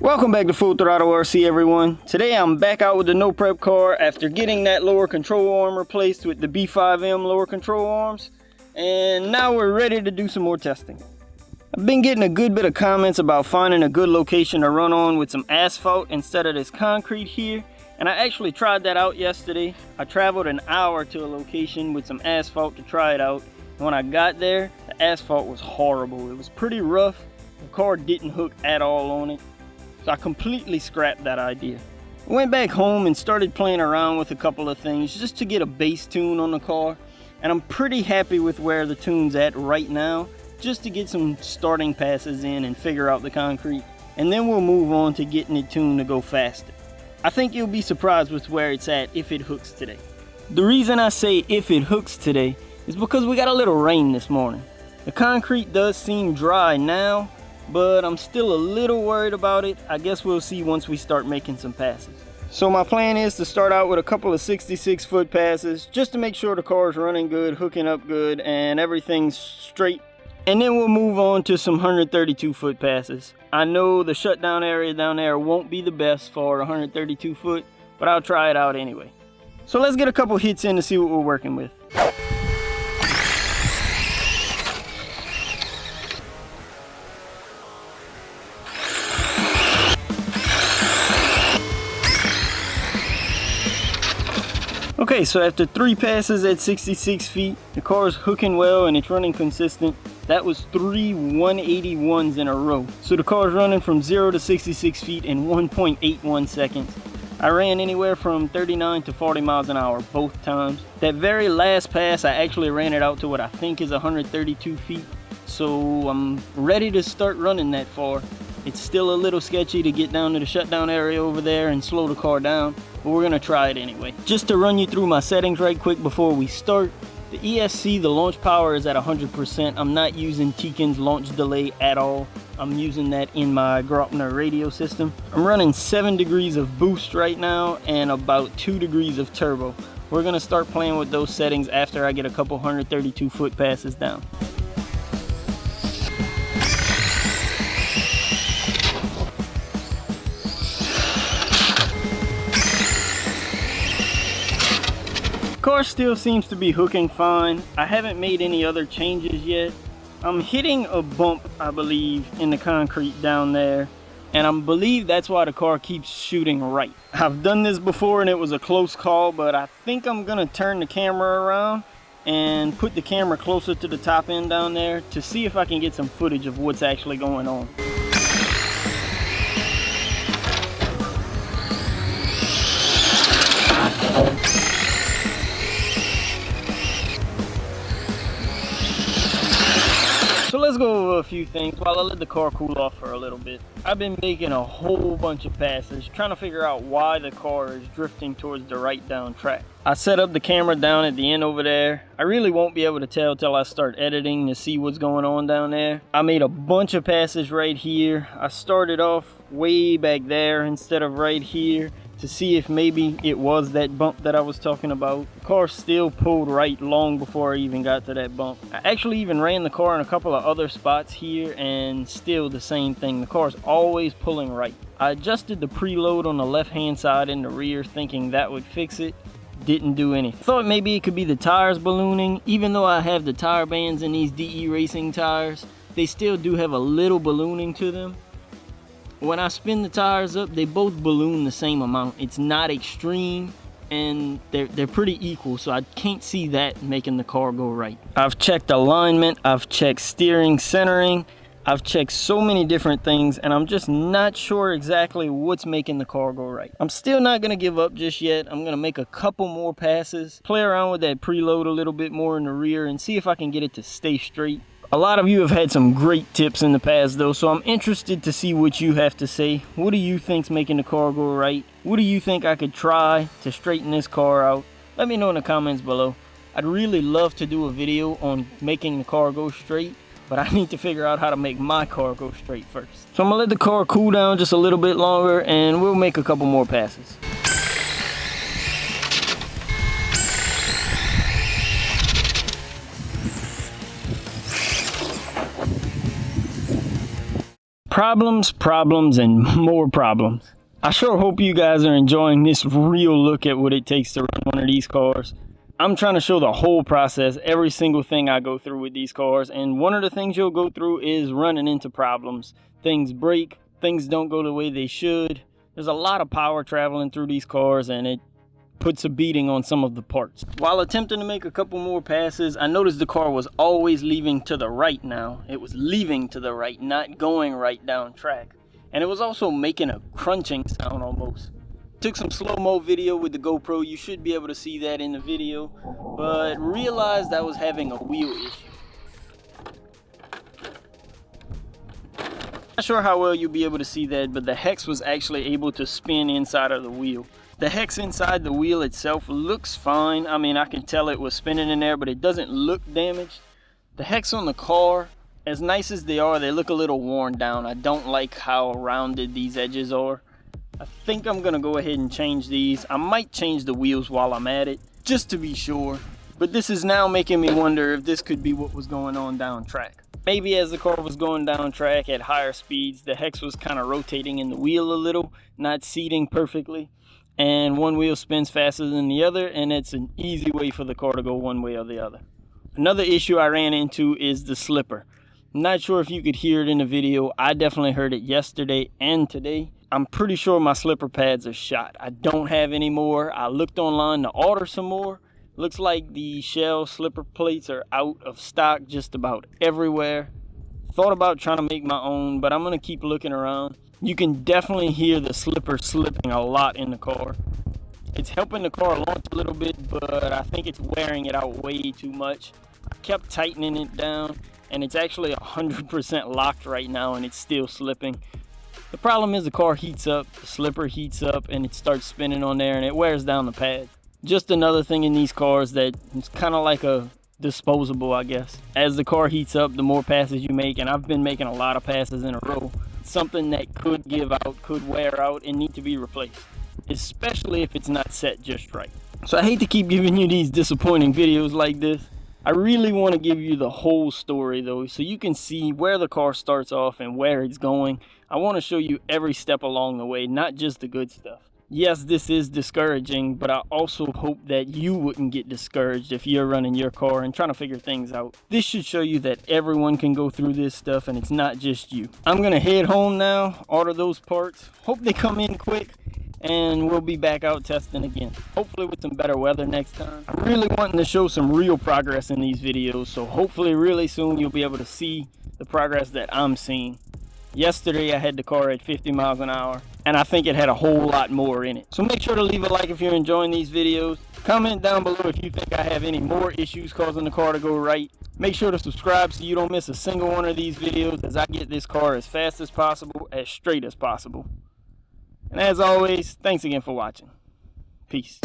Welcome back to FullThrottleRC, everyone. Today I'm back out with the no prep car after getting that lower control arm replaced with the B5M lower control arms, and now we're ready to do some more testing. I've been getting a good bit of comments about finding a good location to run on with some asphalt instead of this concrete here, and I actually tried that out yesterday. I traveled an hour to a location with some asphalt to try it out, and when I got there, the asphalt was horrible. It was pretty rough. The car didn't hook at all on it. So I completely scrapped that idea. I went back home and started playing around with a couple of things just to get a bass tune on the car. And I'm pretty happy with where the tune's at right now, just to get some starting passes in and figure out the concrete. And then we'll move on to getting it tuned to go faster. I think you'll be surprised with where it's at if it hooks today. The reason I say if it hooks today is because we got a little rain this morning. The concrete does seem dry now, but I'm still a little worried about it. I guess we'll see once we start making some passes. So my plan is to start out with a couple of 66-foot passes just to make sure the car is running good, hooking up good, and everything's straight. And then we'll move on to some 132-foot passes. I know the shutdown area down there won't be the best for 132-foot, but I'll try it out anyway. So let's get a couple hits in to see what we're working with. Okay, so after 3 passes at 66 feet, the car is hooking well and it's running consistent. That was 3 181s in a row. So the car is running from 0 to 66 feet in 1.81 seconds. I ran anywhere from 39 to 40 miles an hour both times. That very last pass, I actually ran it out to what I think is 132 feet. So I'm ready to start running that far. It's still a little sketchy to get down to the shutdown area over there and slow the car down, but we're gonna try it anyway. Just to run you through my settings right quick before we start. The ESC, the launch power, is at 100%. I'm not using Tekin's launch delay at all. I'm using that in my Grotner radio system. I'm running 7 degrees of boost right now and about 2 degrees of turbo. We're gonna start playing with those settings after I get a couple 132-foot passes down. Car still seems to be hooking fine. I haven't made any other changes yet. I'm hitting a bump, I believe, in the concrete down there, and I believe that's why the car keeps shooting right. I've done this before and it was a close call, but I think I'm gonna turn the camera around and put the camera closer to the top end down there to see if I can get some footage of what's actually going on. So let's go over a few things while I let the car cool off for a little bit. I've been making a whole bunch of passes, trying to figure out why the car is drifting towards the right down track. I set up the camera down at the end over there. I really won't be able to tell till I start editing to see what's going on down there. I made a bunch of passes right here. I started off way back there instead of right here, to see if maybe it was that bump that I was talking about. The car still pulled right long before I even got to that bump. I actually even ran the car in a couple of other spots here and still the same thing. The car's always pulling right. I adjusted the preload on the left hand side in the rear thinking that would fix it. Didn't do anything. Thought maybe it could be the tires ballooning. Even though I have the tire bands in these DE Racing tires, they still do have a little ballooning to them. When I spin the tires up, they both balloon the same amount. It's not extreme, and they're pretty equal, so I can't see that making the car go right. I've checked alignment, I've checked steering, centering, I've checked so many different things, and I'm just not sure exactly what's making the car go right. I'm still not gonna give up just yet. I'm gonna make a couple more passes, play around with that preload a little bit more in the rear, and see if I can get it to stay straight. A lot of you have had some great tips in the past though, so I'm interested to see what you have to say. What do you think's making the car go right? What do you think I could try to straighten this car out? Let me know in the comments below. I'd really love to do a video on making the car go straight, but I need to figure out how to make my car go straight first. So I'm gonna let the car cool down just a little bit longer and we'll make a couple more passes. Problems, problems, and more problems. I sure hope you guys are enjoying this real look at what it takes to run one of these cars. I'm trying to show the whole process, every single thing I go through with these cars, and one of the things you'll go through is running into problems. Things break, things don't go the way they should. There's a lot of power traveling through these cars, and it puts a beating on some of the parts. While attempting to make a couple more passes, I noticed the car was always leaving to the right now. It was leaving to the right, not going right down track. And it was also making a crunching sound almost. Took some slow-mo video with the GoPro. You should be able to see that in the video, but realized I was having a wheel issue. Not sure how well you'll be able to see that, but the hex was actually able to spin inside of the wheel. The hex inside the wheel itself looks fine. I mean, I can tell it was spinning in there, but it doesn't look damaged. The hex on the car, as nice as they are, they look a little worn down. I don't like how rounded these edges are. I think I'm gonna go ahead and change these. I might change the wheels while I'm at it, just to be sure. But this is now making me wonder if this could be what was going on down track. Maybe as the car was going down track at higher speeds, the hex was kind of rotating in the wheel a little, not seating perfectly. And one wheel spins faster than the other, and it's an easy way for the car to go one way or the other. Another issue I ran into is the slipper. I'm not sure if you could hear it in the video. I definitely heard it yesterday and today. I'm pretty sure my slipper pads are shot. I don't have any more. I looked online to order some more. Looks like the shell slipper plates are out of stock just about everywhere. Thought about trying to make my own, but I'm gonna keep looking around. You can definitely hear the slipper slipping a lot in the car. It's helping the car launch a little bit, but I think it's wearing it out way too much. I kept tightening it down, and it's actually 100% locked right now, and it's still slipping. The problem is the car heats up, the slipper heats up, and it starts spinning on there, and it wears down the pad. Just another thing in these cars that is kind of like a disposable, I guess. As the car heats up, the more passes you make, and I've been making a lot of passes in a row, something that could give out, could wear out, and need to be replaced, especially if it's not set just right. So I hate to keep giving you these disappointing videos like this. I really want to give you the whole story though, so you can see where the car starts off and where it's going. I want to show you every step along the way, not just the good stuff. Yes, this is discouraging, but I also hope that you wouldn't get discouraged if you're running your car and trying to figure things out. This should show you that everyone can go through this stuff and it's not just you. I'm gonna head home now, order those parts. Hope they come in quick, and we'll be back out testing again. Hopefully with some better weather next time. I'm really wanting to show some real progress in these videos, so hopefully really soon you'll be able to see the progress that I'm seeing. Yesterday I had the car at 50 miles an hour, and I think it had a whole lot more in it. So make sure to leave a like if you're enjoying these videos. Comment down below if you think I have any more issues causing the car to go right. Make sure to subscribe so you don't miss a single one of these videos as I get this car as fast as possible, as straight as possible. And as always, thanks again for watching. Peace.